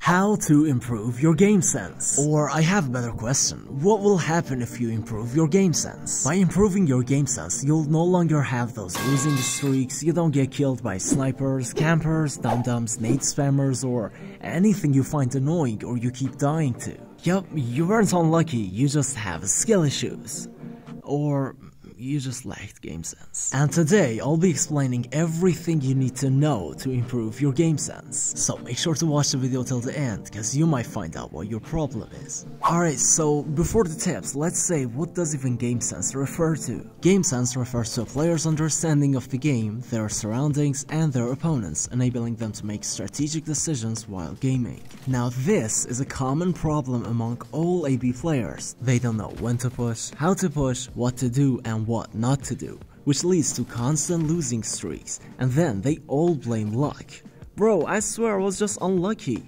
How to improve your game sense. Or I have a better question, what will happen if you improve your game sense? By improving your game sense, you'll no longer have those losing streaks, you don't get killed by snipers, campers, dum-dums, nade spammers, or anything you find annoying or you keep dying to. Yup, you weren't unlucky, you just have skill issues. Or you just lacked game sense. And today, I'll be explaining everything you need to know to improve your game sense. So make sure to watch the video till the end, cause you might find out what your problem is. Alright, so before the tips, let's say what does even game sense refer to? Game sense refers to a player's understanding of the game, their surroundings, and their opponents, enabling them to make strategic decisions while gaming. Now this is a common problem among all AB players. They don't know when to push, how to push, what to do, and what not to do, which leads to constant losing streaks, and then they all blame luck. Bro, I swear I was just unlucky.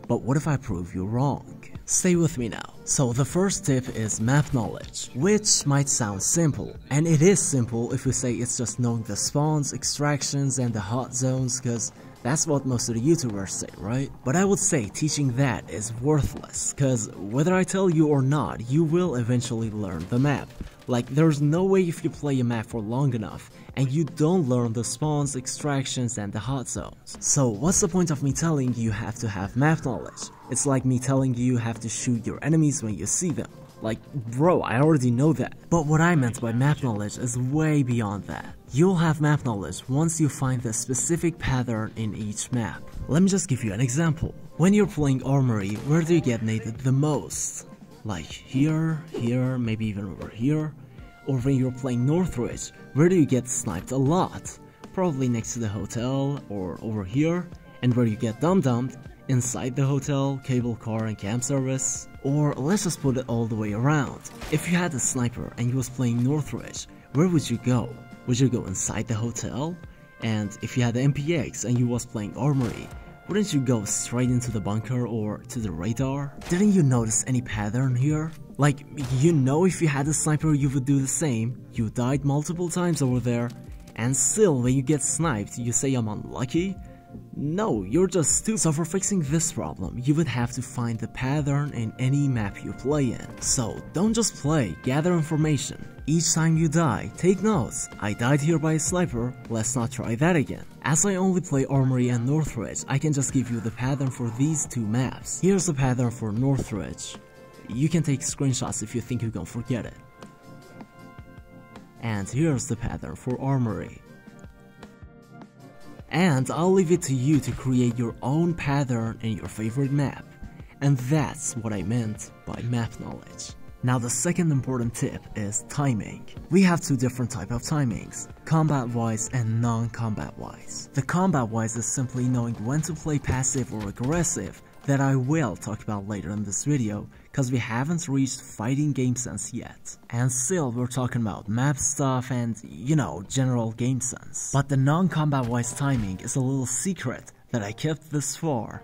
But what if I prove you wrong? Stay with me now. So the first tip is map knowledge, which might sound simple, and it is simple if we say it's just knowing the spawns, extractions, and the hot zones, cause that's what most of the YouTubers say, right? But I would say teaching that is worthless, cause whether I tell you or not, you will eventually learn the map. Like, there's no way if you play a map for long enough and you don't learn the spawns, extractions, and the hot zones. So what's the point of me telling you have to have map knowledge? It's like me telling you have to shoot your enemies when you see them. Like, bro, I already know that. But what I meant by map knowledge is way beyond that. You'll have map knowledge once you find the specific pattern in each map. Let me just give you an example. When you're playing Armory, where do you get naded the most? Like here, here, maybe even over here. Or when you're playing Northridge, where do you get sniped a lot? Probably next to the hotel, or over here. And where you get dum-dumped, inside the hotel, cable car, and camp service. Or let's just put it all the way around. If you had a sniper and you was playing Northridge, where would you go? Would you go inside the hotel? And if you had the MPX and you was playing Armory, wouldn't you go straight into the bunker or to the radar? Didn't you notice any pattern here? Like, you know if you had a sniper you would do the same, you died multiple times over there, and still when you get sniped you say I'm unlucky? No, you're just stupid. So for fixing this problem, you would have to find the pattern in any map you play in. So don't just play, gather information. Each time you die, take notes. I died here by a sniper, let's not try that again. As I only play Armory and Northridge, I can just give you the pattern for these two maps. Here's the pattern for Northridge. You can take screenshots if you think you can forget it. And here's the pattern for Armory. And I'll leave it to you to create your own pattern in your favorite map. And that's what I meant by map knowledge. Now the second important tip is timing. We have two different types of timings, combat-wise and non-combat-wise. The combat-wise is simply knowing when to play passive or aggressive, that I will talk about later in this video, cause we haven't reached fighting game sense yet. And still we're talking about map stuff and, you know, general game sense. But the non-combat wise timing is a little secret that I kept this far.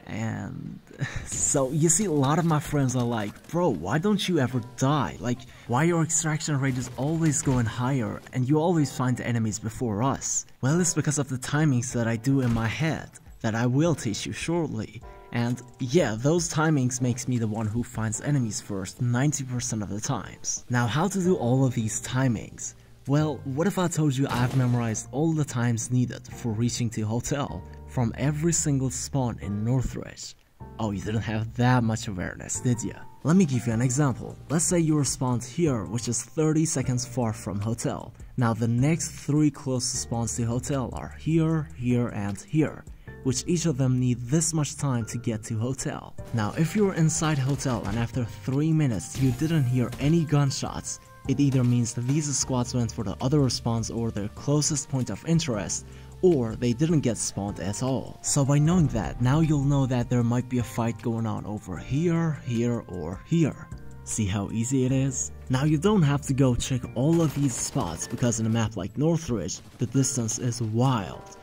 And so you see, a lot of my friends are like, bro, why don't you ever die? Like, why your extraction rate is always going higher and you always find the enemies before us? Well, it's because of the timings that I do in my head, that I will teach you shortly. And yeah, those timings makes me the one who finds enemies first 90% of the times. Now, how to do all of these timings? Well, what if I told you I've memorized all the times needed for reaching the hotel from every single spawn in Northridge? Oh, you didn't have that much awareness, did you? Let me give you an example. Let's say you spawned here, which is 30 seconds far from hotel. Now the next 3 closest spawns to hotel are here, here, and here, which each of them need this much time to get to hotel. Now if you were inside hotel and after 3 minutes you didn't hear any gunshots, it either means that these squads went for the other spawns or their closest point of interest, or they didn't get spawned at all. So by knowing that, now you'll know that there might be a fight going on over here, here, or here. See how easy it is? Now you don't have to go check all of these spots because in a map like Northridge, the distance is wild.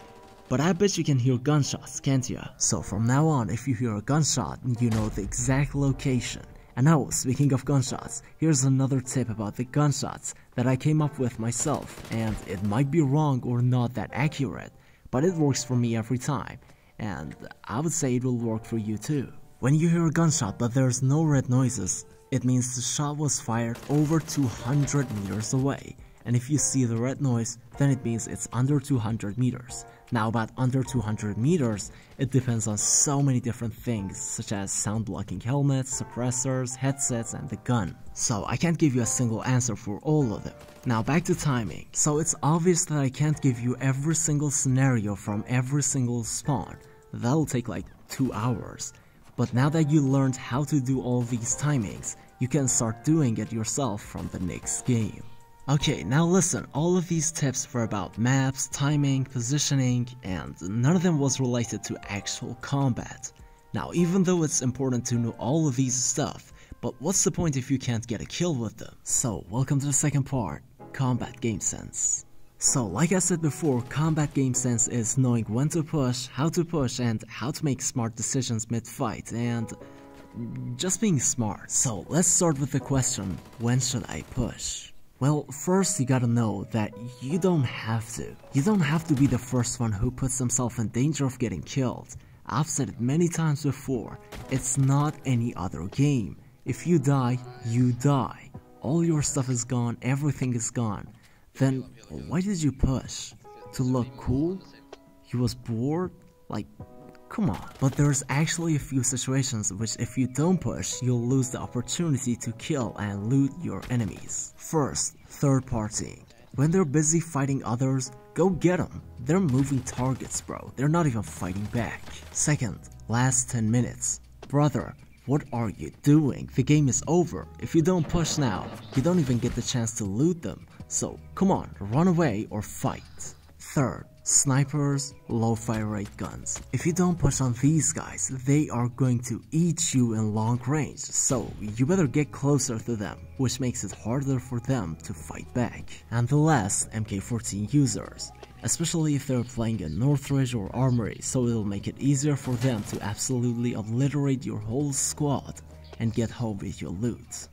But I bet you can hear gunshots, can't ya? So from now on, if you hear a gunshot, you know the exact location. And now, speaking of gunshots, here's another tip about the gunshots that I came up with myself, and it might be wrong or not that accurate, but it works for me every time. and I would say it will work for you too. When you hear a gunshot but there's no red noises, it means the shot was fired over 200 meters away. And if you see the red noise, then it means it's under 200 meters. Now about under 200 meters, it depends on so many different things, such as sound blocking helmets, suppressors, headsets, and the gun. So I can't give you a single answer for all of them. Now back to timing. So it's obvious that I can't give you every single scenario from every single spawn. That'll take like 2 hours. But now that you learned how to do all these timings, you can start doing it yourself from the next game. Okay, now listen, all of these tips were about maps, timing, positioning, and none of them was related to actual combat. Now, even though it's important to know all of these stuff, but what's the point if you can't get a kill with them? So, welcome to the second part, combat game sense. So, like I said before, combat game sense is knowing when to push, and how to make smart decisions mid-fight, and just being smart. So, let's start with the question, when should I push? Well, first you gotta know that you don't have to. You don't have to be the first one who puts himself in danger of getting killed. I've said it many times before, it's not any other game. If you die, you die. All your stuff is gone, everything is gone. Then, why did you push? To look cool? You was bored? Like, come on. But there's actually a few situations which if you don't push, you'll lose the opportunity to kill and loot your enemies. First, third party. When they're busy fighting others, go get them. They're moving targets, bro. They're not even fighting back. Second, last 10 minutes. Brother, what are you doing? The game is over. If you don't push now, you don't even get the chance to loot them. So, come on, run away or fight. Third, snipers, low fire rate guns. If you don't push on these guys, they are going to eat you in long range, so you better get closer to them, which makes it harder for them to fight back. And the last, MK14 users. Especially if they're playing in Northridge or Armory, so it'll make it easier for them to absolutely obliterate your whole squad and get home with your loot.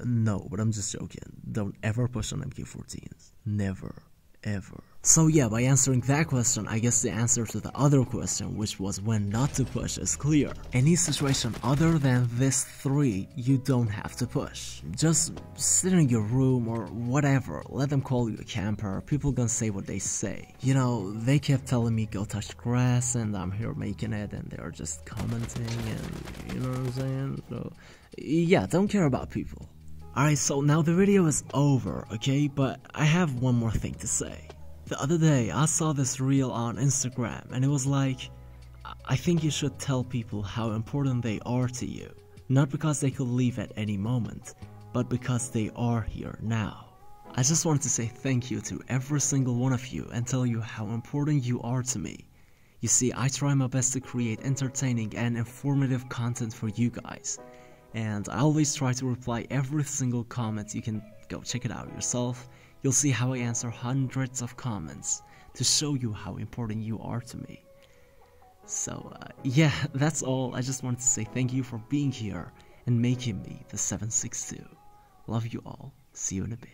No, but I'm just joking. Don't ever push on MK14s. Never. Ever. So yeah, by answering that question, I guess the answer to the other question, which was when not to push, is clear. Any situation other than this 3, you don't have to push. Just sit in your room or whatever, let them call you a camper, people gonna say what they say. You know, they kept telling me go touch grass and I'm here making it and they're just commenting and you know what I'm saying? So yeah, don't care about people. Alright, so now the video is over, okay, but I have one more thing to say. The other day I saw this reel on Instagram and it was like, I think you should tell people how important they are to you. Not because they could leave at any moment, but because they are here now. I just wanted to say thank you to every single one of you and tell you how important you are to me. You see, I try my best to create entertaining and informative content for you guys. And I always try to reply every single comment. You can go check it out yourself. You'll see how I answer hundreds of comments to show you how important you are to me. So yeah, that's all. I just wanted to say thank you for being here and making me the 762. Love you all. See you in a bit.